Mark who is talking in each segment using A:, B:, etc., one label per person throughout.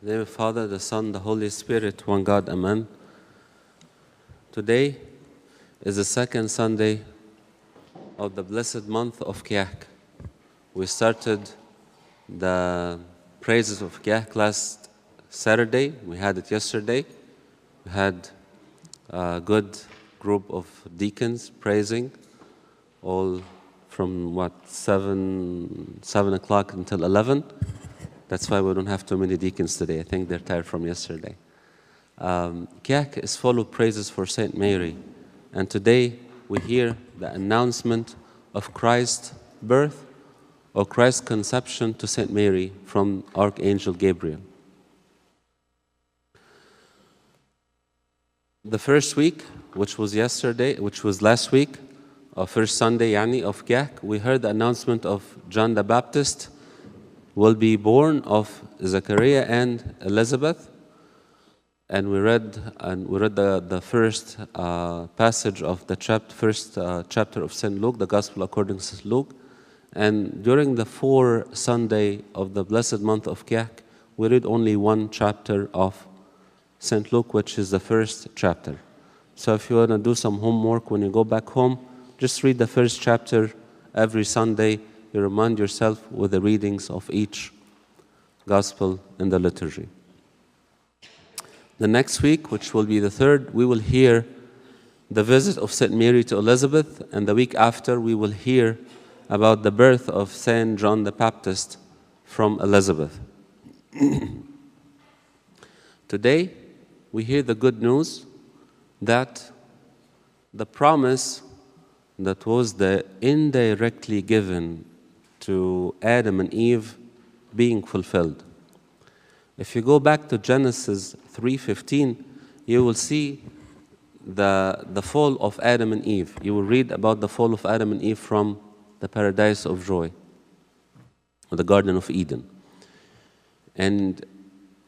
A: In the name of the Father, the Son, the Holy Spirit, one God, Amen. Today is the second Sunday of the blessed month of Kiyak. We started the praises of Kiyak last Saturday. We had it yesterday. We had a good group of deacons praising, all from 7 o'clock until 11. That's why we don't have too many deacons today. I think they're tired from yesterday. Kiyak is full of praises for Saint Mary. And today we hear the announcement of Christ's birth or Christ's conception to Saint Mary from Archangel Gabriel. The first week, which was last week, or first Sunday of Kiyak, we heard the announcement of John the Baptist will be born of Zechariah and Elizabeth, and we read the first passage of the first chapter of St. Luke, the Gospel according to St. Luke. And during the 4th Sunday of the blessed month of Kiyak, we read only one chapter of St. Luke, which is the first chapter. So if you want to do some homework when you go back home, just read the first chapter every Sunday. You remind yourself with the readings of each Gospel in the liturgy. The next week, which will be the 3rd, we will hear the visit of St. Mary to Elizabeth, and the week after we will hear about the birth of St. John the Baptist from Elizabeth. Today, we hear the good news that the promise that was indirectly given to Adam and Eve being fulfilled. If you go back to Genesis 3:15, you will see the fall of Adam and Eve. You will read about the fall of Adam and Eve from the paradise of joy, or the Garden of Eden. And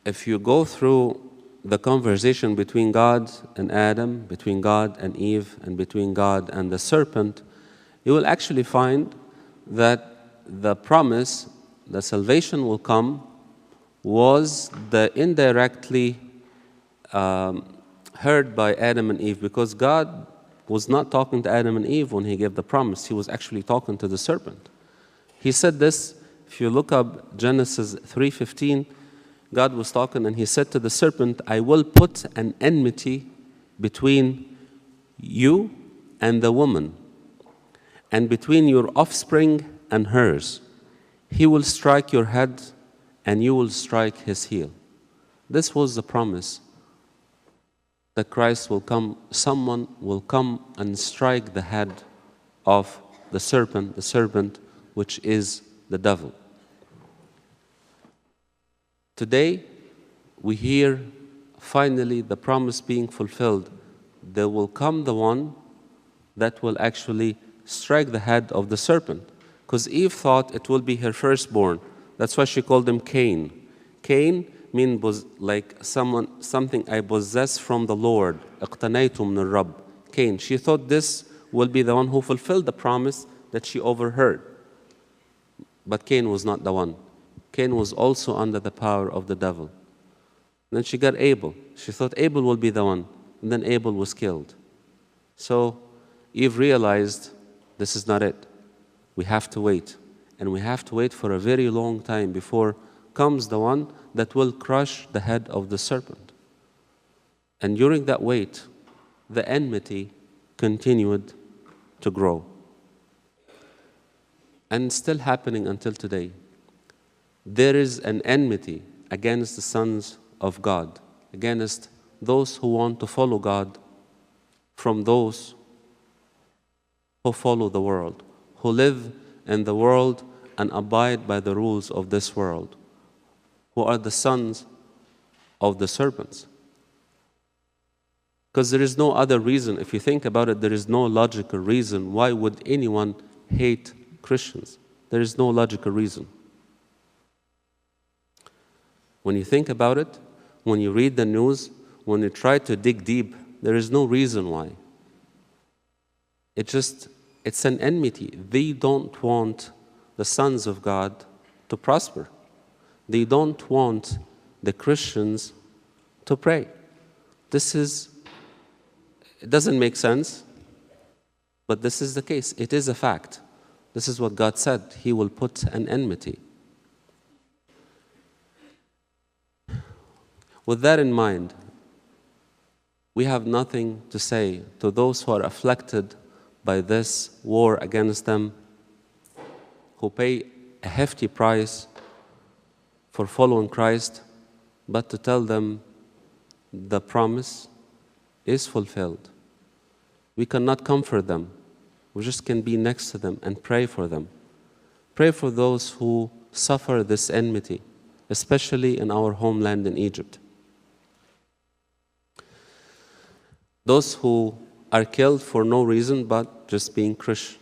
A: if you go through the conversation between God and Adam, between God and Eve, and between God and the serpent, you will actually find that the promise, the salvation will come, was indirectly heard by Adam and Eve, because God was not talking to Adam and Eve when he gave the promise. He was actually talking to the serpent. He said this, if you look up Genesis 3:15, God was talking and he said to the serpent, I will put an enmity between you and the woman, and between your offspring and hers. He will strike your head and you will strike his heel. This was the promise that Christ will come, someone will come and strike the head of the serpent which is the devil. Today, we hear finally the promise being fulfilled. There will come the one that will actually strike the head of the serpent. Because Eve thought it will be her firstborn. That's why she called him Cain. Cain was like something I possess from the Lord. اقتنيت من الرب. Cain. She thought this will be the one who fulfilled the promise that she overheard. But Cain was not the one. Cain was also under the power of the devil. Then she got Abel. She thought Abel will be the one. And then Abel was killed. So Eve realized this is not it. We have to wait. And we have to wait for a very long time before comes the one that will crush the head of the serpent. And during that wait, the enmity continued to grow. And still happening until today. There is an enmity against the sons of God, against those who want to follow God from those who follow the world, who live in the world and abide by the rules of this world, who are the sons of the serpents. Because there is no other reason, if you think about it, there is no logical reason why would anyone hate Christians. There is no logical reason. When you think about it, when you read the news, when you try to dig deep, there is no reason why. It's an enmity. They don't want the sons of God to prosper. They don't want the Christians to pray. It doesn't make sense, but this is the case. It is a fact. This is what God said. He will put an enmity. With that in mind, we have nothing to say to those who are afflicted by this war against them, who pay a hefty price for following Christ, but to tell them the promise is fulfilled. We cannot comfort them. We just can be next to them and pray for them. Pray for those who suffer this enmity, especially in our homeland in Egypt. Those who are killed for no reason but just being Christian.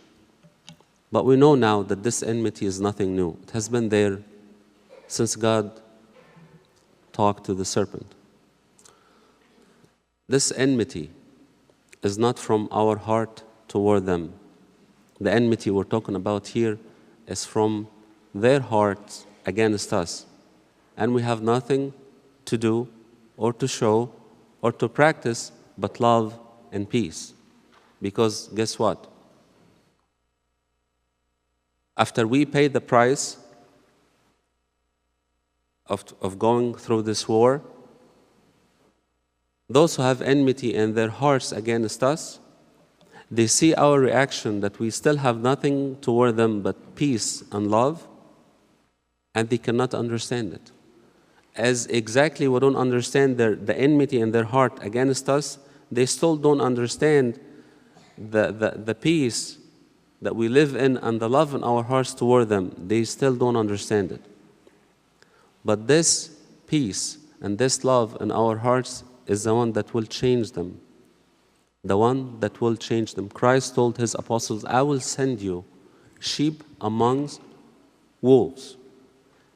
A: But we know now that this enmity is nothing new. It has been there since God talked to the serpent. This enmity is not from our heart toward them. The enmity we're talking about here is from their hearts against us. And we have nothing to do or to show or to practice but love and peace. Because guess what? After we pay the price of going through this war, those who have enmity in their hearts against us, they see our reaction that we still have nothing toward them but peace and love, and they cannot understand it. As exactly we don't understand the enmity in their heart against us, they still don't understand the peace that we live in and the love in our hearts toward them. They still don't understand it. But this peace and this love in our hearts is the one that will change them. The one that will change them. Christ told his apostles, I will send you sheep amongst wolves.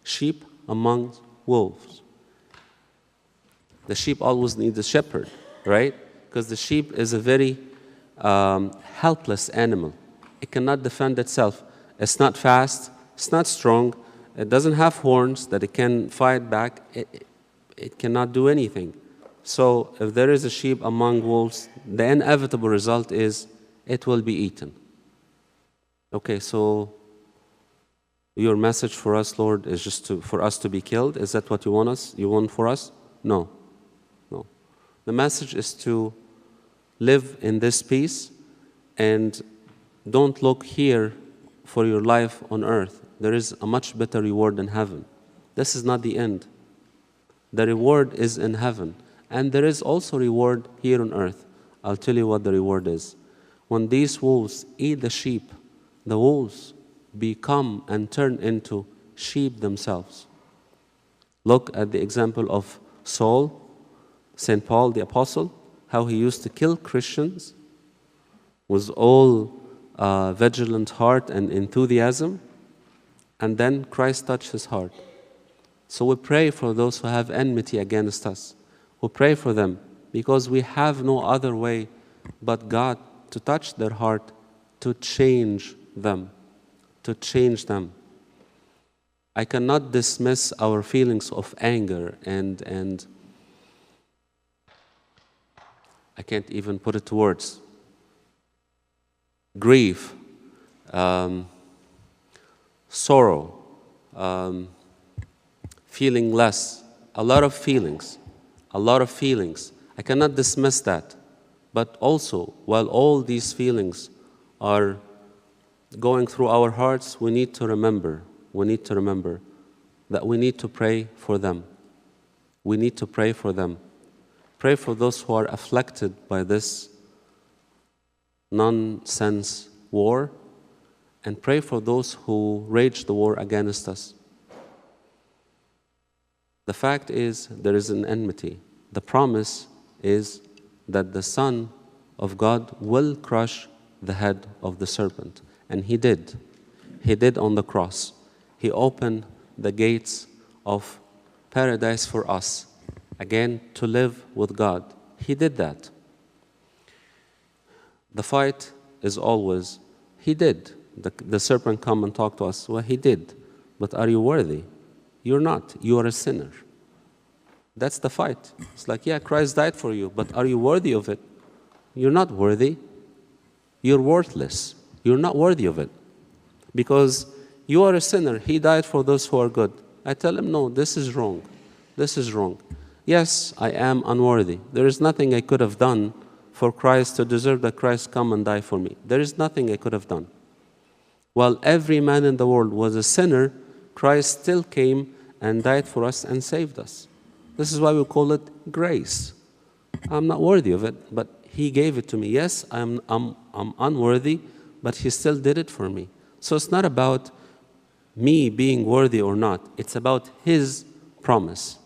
A: Sheep amongst wolves. The sheep always need a shepherd, right? Because the sheep is a very helpless animal. It cannot defend itself. It's not fast. It's not strong. It doesn't have horns that it can fight back. It cannot do anything. So if there is a sheep among wolves, the inevitable result is it will be eaten. Okay, so your message for us, Lord, is just for us to be killed? Is that what you want for us? No. No. The message is to live in this peace and don't look here for your life on earth. There is a much better reward in heaven. This is not the end. The reward is in heaven. And there is also reward here on earth. I'll tell you what the reward is. When these wolves eat the sheep, the wolves become and turn into sheep themselves. Look at the example of Saul, St. Paul the Apostle, how he used to kill Christians with all vigilant heart and enthusiasm, and then Christ touched his heart. So we pray for those who have enmity against us. We pray for them because we have no other way but God to touch their heart, to change them, to change them. I cannot dismiss our feelings of anger and I can't even put it to words. Grief, sorrow, feeling less, a lot of feelings. I cannot dismiss that. But also, while all these feelings are going through our hearts, we need to remember that we need to pray for them. We need to pray for them. Pray for those who are afflicted by this nonsense war, and pray for those who wage the war against us. The fact is, there is an enmity. The promise is that the Son of God will crush the head of the serpent. And he did. He did on the cross. He opened the gates of paradise for us, again, to live with God. He did that. The fight is always, he did. The serpent come and talk to us. Well, he did. But are you worthy? You're not. You are a sinner. That's the fight. It's like, yeah, Christ died for you, but are you worthy of it? You're not worthy. You're worthless. You're not worthy of it. Because you are a sinner. He died for those who are good. I tell him, no, this is wrong. This is wrong. Yes, I am unworthy. There is nothing I could have done for Christ to deserve that Christ come and die for me. There is nothing I could have done. While every man in the world was a sinner, Christ still came and died for us and saved us. This is why we call it grace. I'm not worthy of it, but He gave it to me. Yes, I'm unworthy, but He still did it for me. So it's not about me being worthy or not. It's about His promise.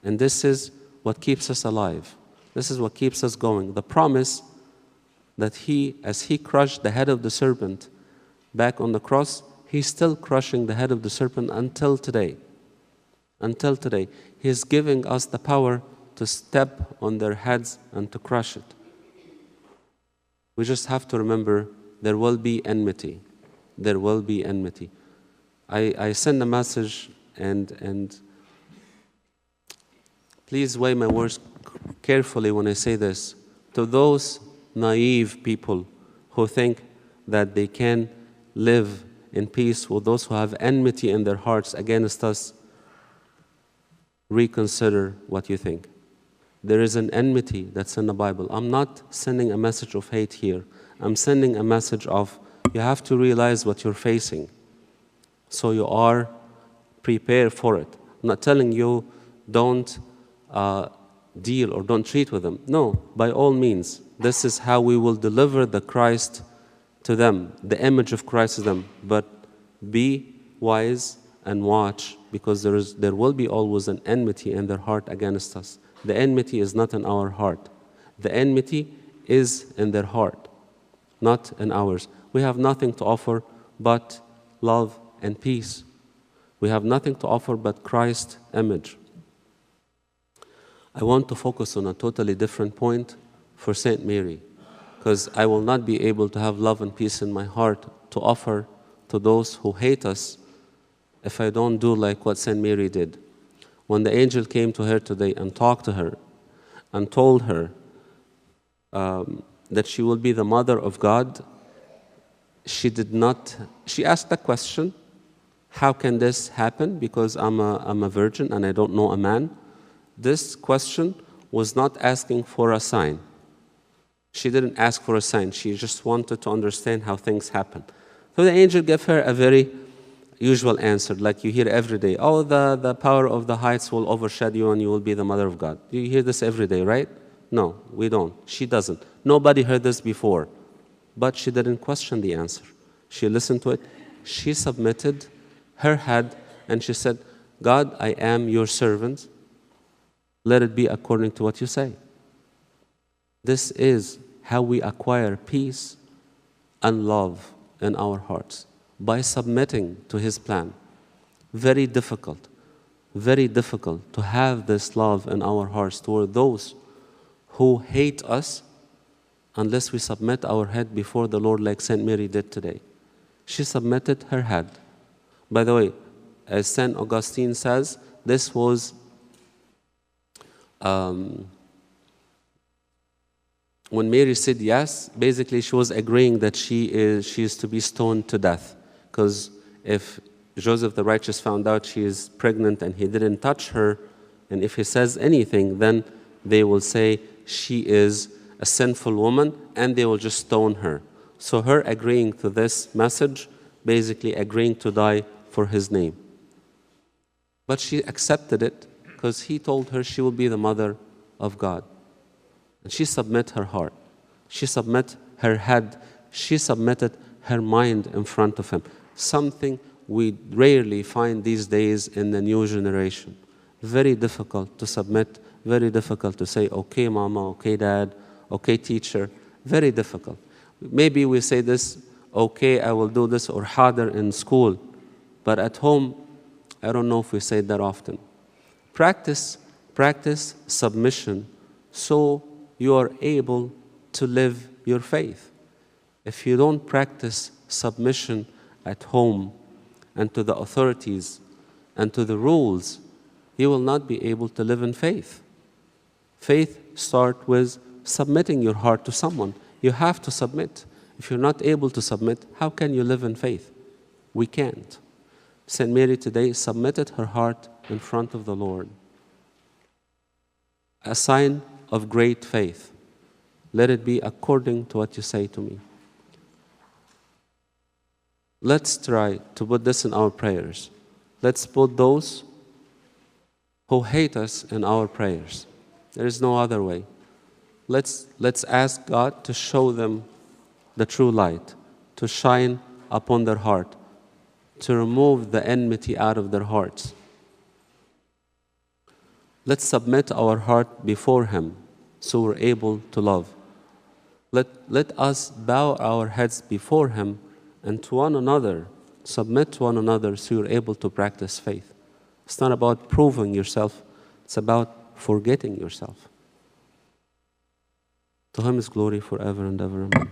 A: And this is what keeps us alive. This is what keeps us going. The promise that He, as He crushed the head of the serpent back on the cross, He's still crushing the head of the serpent until today. Until today. He is giving us the power to step on their heads and to crush it. We just have to remember there will be enmity. There will be enmity. I send a message and please weigh my words carefully when I say this. To those naive people who think that they can live in peace with those who have enmity in their hearts against us, reconsider what you think. There is an enmity that's in the Bible. I'm not sending a message of hate here. I'm sending a message of you have to realize what you're facing so you are prepared for it. I'm not telling you don't deal or don't treat with them. No, by all means, this is how we will deliver the Christ to them, the image of Christ to them. But be wise and watch, because there will be always an enmity in their heart against us. The enmity is not in our heart. The enmity is in their heart, not in ours. We have nothing to offer but love and peace. We have nothing to offer but Christ's image. I want to focus on a totally different point for Saint Mary, because I will not be able to have love and peace in my heart to offer to those who hate us if I don't do like what Saint Mary did. When the angel came to her today and talked to her and told her that she will be the mother of God, she asked the question, how can this happen? Because I'm a virgin and I don't know a man. This question was not asking for a sign. She didn't ask for a sign. She just wanted to understand how things happen. So the angel gave her a very usual answer, like you hear every day. Oh, the power of the heights will overshadow you and you will be the mother of God. You hear this every day, right? No, we don't. She doesn't. Nobody heard this before. But she didn't question the answer. She listened to it. She submitted her head and she said, God, I am your servant. Let it be according to what you say. This is how we acquire peace and love in our hearts, by submitting to His plan. Very difficult to have this love in our hearts toward those who hate us unless we submit our head before the Lord like Saint Mary did today. She submitted her head. By the way, as Saint Augustine says, this was when Mary said yes, basically she was agreeing that she is to be stoned to death. Because if Joseph the righteous found out she is pregnant and he didn't touch her, and if he says anything, then they will say she is a sinful woman and they will just stone her. So her agreeing to this message, basically agreeing to die for his name. But she accepted it because he told her she will be the mother of God. And she submit her heart. She submit her head. She submitted her mind in front of him. Something we rarely find these days in the new generation. Very difficult to submit, very difficult to say, okay, mama, okay, dad, okay, teacher. Very difficult. Maybe we say this, okay, I will do this, or harder in school. But at home, I don't know if we say that often. Practice submission so you are able to live your faith. If you don't practice submission at home and to the authorities and to the rules, you will not be able to live in faith. Faith starts with submitting your heart to someone. You have to submit. If you're not able to submit, how can you live in faith? We can't. St. Mary today submitted her heart in front of the Lord. A sign of great faith. Let it be according to what you say to me. Let's try to put this in our prayers. Let's put those who hate us in our prayers. There is no other way. Let's ask God to show them the true light, to shine upon their heart, to remove the enmity out of their hearts. Let's submit our heart before Him so we're able to love. Let us bow our heads before Him and to one another, submit to one another so you're able to practice faith. It's not about proving yourself, it's about forgetting yourself. To Him is glory forever and ever. Amen.